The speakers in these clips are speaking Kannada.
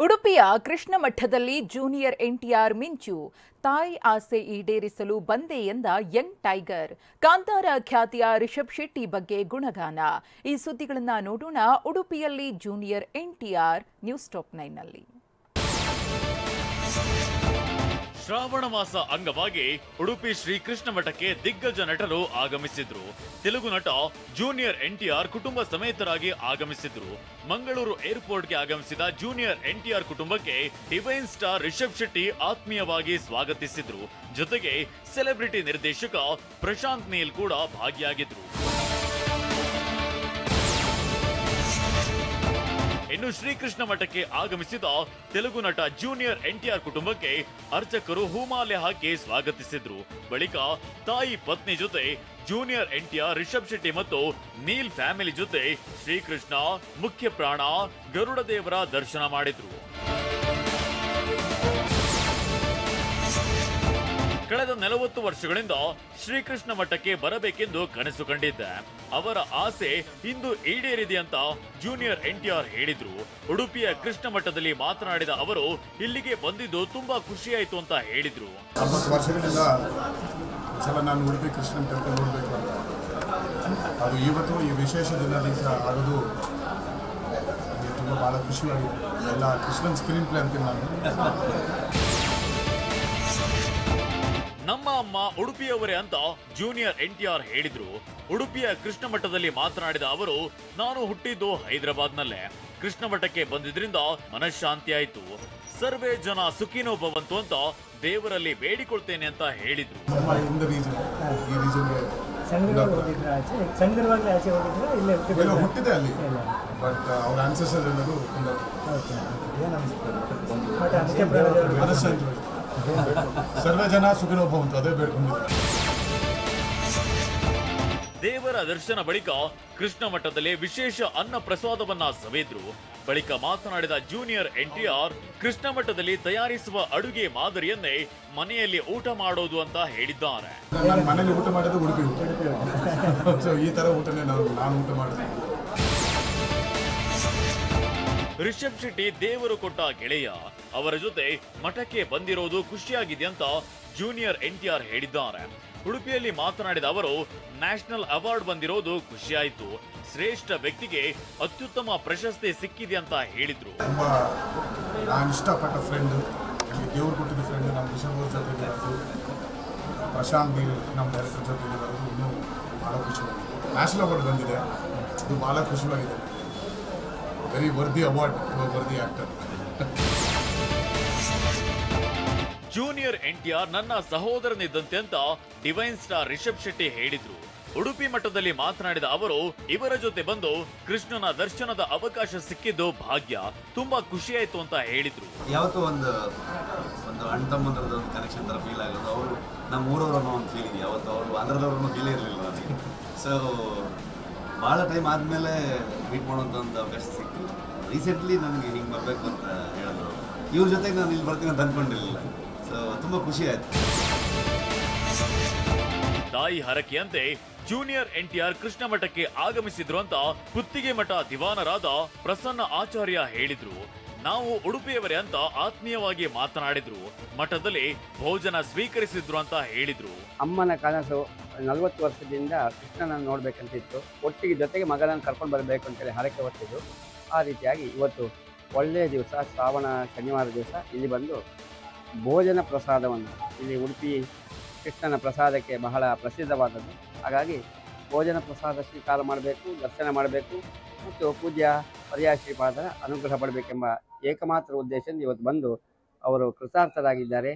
ಉಡುಪಿಯ ಕೃಷ್ಣ ಮಠದಲ್ಲಿ ಜೂನಿಯರ್ ಎನ್‌ಟಿಆರ್ ಮಿಂಚು ತಾಯಿ ಆಸೆ ಈಡೇರಿಸಲು ಬಂದೆ ಎಂದ ಯಂಗ್ ಟೈಗರ್ ಕಾಂತಾರ ಖ್ಯಾತಿಯ ರಿಷಬ್ ಶೆಟ್ಟಿ ಬಗ್ಗೆ ಗುಣಗಾನ ಈ ಸುದ್ದಿಗಳನ್ನು ನೋಡೋಣ ಉಡುಪಿಯಲ್ಲಿ ಜೂನಿಯರ್ ಎನ್‌ಟಿಆರ್ ನ್ಯೂಸ್ ಟಾಪ್ 9 ನಲ್ಲಿ ಶ್ರಾವಣ ಮಾಸ ಅಂಗವಾಗಿ ಉಡುಪಿ ಶ್ರೀ ಕೃಷ್ಣ ಮಠಕ್ಕೆ ದಿಗ್ಗಜ ನಟರು ಆಗಮಿಸಿದ್ರು. ತೆಲುಗು ನಟ ಜೂನಿಯರ್ ಎನ್‌ಟಿಆರ್ ಕುಟುಂಬ ಸಮೇತರಾಗಿ ಆಗಮಿಸಿದ್ರು. ಮಂಗಳೂರು ಏರ್ಪೋರ್ಟ್ಗೆ ಆಗಮಿಸಿದ ಜೂನಿಯರ್ ಎನ್‌ಟಿಆರ್ ಕುಟುಂಬಕ್ಕೆ ಡಿವೈನ್ ಸ್ಟಾರ್ ರಿಷಬ್ ಶೆಟ್ಟಿ ಆತ್ಮೀಯವಾಗಿ ಸ್ವಾಗತಿಸಿದ್ರು. ಜೊತೆಗೆ ಸೆಲೆಬ್ರಿಟಿ ನಿರ್ದೇಶಕ ಪ್ರಶಾಂತ್ ನೀಲ್ ಕೂಡ ಭಾಗಿಯಾಗಿದ್ರು. ಇನ್ನು ಶ್ರೀಕೃಷ್ಣ ಮಠಕ್ಕೆ ಆಗಮಿಸಿದ ತೆಲುಗು ನಟ ಜೂನಿಯರ್ ಎನ್‌ಟಿಆರ್ ಕುಟುಂಬಕ್ಕೆ ಅರ್ಚಕರು ಹೂಮಾಲೆ ಹಾಕಿ ಸ್ವಾಗತಿಸಿದ್ರು. ಬಳಿಕ ತಾಯಿ ಪತ್ನಿ ಜೊತೆ ಜೂನಿಯರ್ ಎನ್‌ಟಿಆರ್ ರಿಷಬ್ ಶೆಟ್ಟಿ ಮತ್ತು ನೀಲ್ ಫ್ಯಾಮಿಲಿ ಜೊತೆ ಶ್ರೀಕೃಷ್ಣ ಮುಖ್ಯ ಪ್ರಾಣ ಗರುಡ ದೇವರ ದರ್ಶನ ಮಾಡಿದ್ರು. ಕಳೆದ 40 ವರ್ಷಗಳಿಂದ ಶ್ರೀಕೃಷ್ಣ ಮಠಕ್ಕೆ ಬರಬೇಕೆಂದು ಕನಸು ಕಂಡಿದ್ದೆ. ಅವರ ಆಸೆ ಇಂದು ಈಡೇರಿದೆ ಅಂತ ಜೂನಿಯರ್ ಎನ್‌ಟಿಆರ್ ಹೇಳಿದ್ರು. ಉಡುಪಿಯ ಕೃಷ್ಣ ಮಠದಲ್ಲಿ ಮಾತನಾಡಿದ ಅವರು ಇಲ್ಲಿಗೆ ಬಂದಿದ್ದು ತುಂಬಾ ಖುಷಿಯಾಯಿತು ಅಂತ ಹೇಳಿದ್ರು. 40 ವರ್ಷಗಳಿಂದ ನಾನು ಉಡುಪಿ ಕೃಷ್ಣ ಮಠಕ್ಕೆ ನೋಡಬೇಕು ಅಂತ ಅದು ಇವತ್ತು ಈ ವಿಶೇಷ ದಿನದಿಂದ ಆಗೋದು ತುಂಬ ಭಾಳ ಖುಷಿಯಾಗಿದೆ. ಎಲ್ಲ ಕೃಷ್ಣನ್ ಸ್ಕ್ರೀನ್ ಪ್ಲೇ ಅಂತೀನಿ ನಾನು. ನಮ್ಮ ಅಮ್ಮ ಉಡುಪಿಯವರೇ ಅಂತ ಜೂನಿಯರ್ ಎನ್‌ಟಿಆರ್ ಹೇಳಿದ್ರು. ಉಡುಪಿಯ ಕೃಷ್ಣ ಮಠದಲ್ಲಿ ಮಾತನಾಡಿದ ಅವರು ನಾನು ಹುಟ್ಟಿದ್ದು ಹೈದರಾಬಾದ್ನಲ್ಲೇ. ಕೃಷ್ಣ ಮಠಕ್ಕೆ ಬಂದಿದ್ರಿಂದ ಮನಃಶಾಂತಿ ಆಯ್ತು. ಸರ್ವೇ ಜನ ಸುಖಿನೋ ಭವಂತು ಅಂತ ದೇವರಲ್ಲಿ ಬೇಡಿಕೊಳ್ತೇನೆ ಅಂತ ಹೇಳಿದ್ರು. ಹುಟ್ಟಿದೆ ಅಲ್ಲಿ ಬಟ್ ಅವ್ರ ಆನ್ಸರ್ಸ್ ಎಲ್ಲರೂ ಸರ್ವೇ ಜನ ಸುಖಿನೋ ಭವಂತು ಅದೇ ಬೇಡ್ಕೊಂಡಿದ್ರು. ದೇವರ ದರ್ಶನ ಬಳಿಕ ಕೃಷ್ಣ ಮಠದಲ್ಲಿ ವಿಶೇಷ ಅನ್ನ ಪ್ರಸಾದವನ್ನ ಸವಿದ್ರು. ಬಳಿಕ ಮಾತನಾಡಿದ ಜೂನಿಯರ್ ಎನ್‌ಟಿಆರ್ ಕೃಷ್ಣ ಮಠದಲ್ಲಿ ತಯಾರಿಸುವ ಅಡುಗೆ ಮಾದರಿಯನ್ನೇ ಮನೆಯಲ್ಲಿ ಊಟ ಮಾಡೋದು ಅಂತ ಹೇಳಿದ್ದಾರೆ. ನಾನು ಮನೆಯಲ್ಲಿ ಊಟ ಮಾಡೋದು ಉಡುಪಿ ಊಟ. ಸೊ ಈ ತರ ಊಟನೇ ನಾನು ಊಟ ಮಾಡಿದೆ. ರಿಷಬ್ ಶೆಟ್ಟಿ ದೇವರು ಕೊಟ್ಟ ಗೆಳೆಯ. ಅವರ ಜೊತೆ ಮಠಕ್ಕೆ ಬಂದಿರೋದು ಖುಷಿಯಾಗಿದೆ ಅಂತ ಜೂನಿಯರ್ ಎನ್‌ಟಿಆರ್ ಹೇಳಿದ್ದಾರೆ. ಉಡುಪಿಯಲ್ಲಿ ಮಾತನಾಡಿದ ಅವರು ನ್ಯಾಷನಲ್ ಅವಾರ್ಡ್ ಬಂದಿರೋದು ಖುಷಿಯಾಯಿತು. ಶ್ರೇಷ್ಠ ವ್ಯಕ್ತಿಗೆ ಅತ್ಯುತ್ತಮ ಪ್ರಶಸ್ತಿ ಸಿಕ್ಕಿದೆ ಅಂತ ಹೇಳಿದ್ರು. ತುಂಬಾ ನಾನು ಇಷ್ಟಪಟ್ಟ ಫ್ರೆಂಡ್, ದೇವರು ಕೊಟ್ಟಿದ್ದ ಫ್ರೆಂಡ್ ನಮ್ಮ ರಿಷಬ್ ಅವ್ರ ಜೊತೆ ಬರೋದು, ಪ್ರಶಾಂತ್ ನೀಲ್ ನಮ್ಮ ಡೈರೆಕ್ಟರ್ ಜೊತೆ ಬರೋದು ಇನ್ನೂ ಭಾಳ ಖುಷಿಯಾಗಿದೆ. ನ್ಯಾಷನಲ್ ಅವಾರ್ಡ್ ಬಂದಿದೆ, ಅದು ಭಾಳ ಖುಷಿಯಾಗಿದೆ. Very worthy award, worthy actor. Junior NTR ನನ್ನ ಸಹೋದರನಿದ್ದಂತೆ ಅಂತ ಡಿವೈನ್ ಸ್ಟಾರ್ ರಿಷಬ್ ಶೆಟ್ಟಿ ಹೇಳಿದ್ರು. ಉಡುಪಿ ಮಠದಲ್ಲಿ ಮಾತನಾಡಿದ ಅವರು ಇವರ ಜೊತೆ ಬಂದು ಕೃಷ್ಣನ ದರ್ಶನದ ಅವಕಾಶ ಸಿಕ್ಕಿದ್ದು ಭಾಗ್ಯ, ತುಂಬಾ ಖುಷಿಯಾಯಿತು ಅಂತ ಹೇಳಿದ್ರು. ಯಾವತ್ತೂ ಒಂದು ಅಣ್ಣ ತಮ್ಮಂದ್ರದ ಒಂದು ಕನೆಕ್ಷನ್ ತರ ಫೀಲ್ ಆಗೋದು. ಅವರು ನಮ್ಮ ಊರವರು ಅನ್ನೋ ಒಂದು ಫೀಲಿಂಗ್, ಯಾವತ್ತು ಅವರು ಆಂಧ್ರದವ್ರನ್ನೂ ಫೀಲೇ ಇರಲಿಲ್ಲ ನನಗೆ. ಸೊ ಭಾಳ ಟೈಮ್ ಆದಮೇಲೆ ಮೀಟ್ ಮಾಡೋಂಥ ಒಂದು ಅವಕಾಶ ಸಿಕ್ತು. ರೀಸೆಂಟ್ಲಿ ನನಗೆ ಹಿಂಗೆ ಬರಬೇಕು ಅಂತ ಹೇಳಿದ್ರು. ಇವ್ರ ಜೊತೆಗೆ ನಾನು ಇಲ್ಲಿ ಬರ್ತೀನಿ ಅಂತ ಅಂದ್ಕೊಂಡಿರಲಿಲ್ಲ. ಸೊ ತುಂಬ ಖುಷಿ ಆಯಿತು. ತಾಯಿ ಹರಕೆಯಂತೆ ಜೂನಿಯರ್ ಎನ್‌ಟಿಆರ್ ಕೃಷ್ಣ ಮಠಕ್ಕೆ ಆಗಮಿಸಿದ್ರು ಅಂತ ಪುತ್ತಿಗೆ ಮಠ ದಿವಾನರಾದ ಪ್ರಸನ್ನ ಆಚಾರ್ಯ ಹೇಳಿದ್ರು. ನಾವು ಉಡುಪಿಯವರೇ ಅಂತ ಆತ್ಮೀಯವಾಗಿ ಮಾತನಾಡಿದ್ರು. ಮಠದಲ್ಲಿ ಭೋಜನ ಸ್ವೀಕರಿಸಿದ್ರು ಅಂತ ಹೇಳಿದ್ರು. ಅಮ್ಮನ ಕನಸು 40 ವರ್ಷದಿಂದ ಕೃಷ್ಣನನ್ನು ನೋಡ್ಬೇಕಂತಿತ್ತು. ಒಟ್ಟಿಗೆ ಜೊತೆಗೆ ಮಗನನ್ನು ಕರ್ಕೊಂಡು ಬರಬೇಕು ಅಂತೇಳಿ ಹರಕೆ ಹೊತ್ತಿದ್ದು. ಆ ರೀತಿಯಾಗಿ ಇವತ್ತು ಒಳ್ಳೆಯ ದಿವಸ, ಶ್ರಾವಣ ಶನಿವಾರ ದಿವಸ ಇಲ್ಲಿ ಬಂದು ಭೋಜನ ಪ್ರಸಾದವನ್ನು, ಇಲ್ಲಿ ಉಡುಪಿ ಕೃಷ್ಣನ ಪ್ರಸಾದಕ್ಕೆ ಬಹಳ ಪ್ರಸಿದ್ಧವಾದದ್ದು. ಹಾಗಾಗಿ ಭೋಜನ ಪ್ರಸಾದ ಸ್ವೀಕಾರ ಮಾಡಬೇಕು, ದರ್ಶನ ಮಾಡಬೇಕು ಮತ್ತು ಪೂಜ್ಯ ಪರ್ಯಾಯ ಶ್ರೀಪಾದರ ಅನುಗ್ರಹ ಪಡಬೇಕೆಂಬ ಏಕಮಾತ್ರ ಉದ್ದೇಶದಿಂದ ಇವತ್ತು ಬಂದು ಅವರು ಕೃತಾರ್ಥರಾಗಿದ್ದಾರೆ.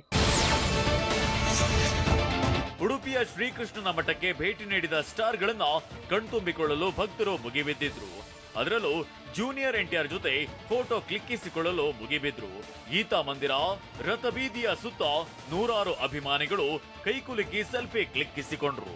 ಉಡುಪಿಯ ಶ್ರೀಕೃಷ್ಣನ ಮಠಕ್ಕೆ ಭೇಟಿ ನೀಡಿದ ಸ್ಟಾರ್ಗಳನ್ನ ಕಣ್ತುಂಬಿಕೊಳ್ಳಲು ಭಕ್ತರು ಮುಗಿಬಿದ್ದಿದ್ರು. ಅದರಲ್ಲೂ ಜೂನಿಯರ್ ಎನ್‌ಟಿಆರ್ ಜೊತೆ ಫೋಟೋ ಕ್ಲಿಕ್ಕಿಸಿಕೊಳ್ಳಲು ಮುಗಿಬಿದ್ರು. ಗೀತಾ ಮಂದಿರ, ರಥಬೀದಿಯ ಸುತ್ತ ನೂರಾರು ಅಭಿಮಾನಿಗಳು ಕೈಕುಲುಕಿ ಸೆಲ್ಫಿ ಕ್ಲಿಕ್ಕಿಸಿಕೊಂಡ್ರು.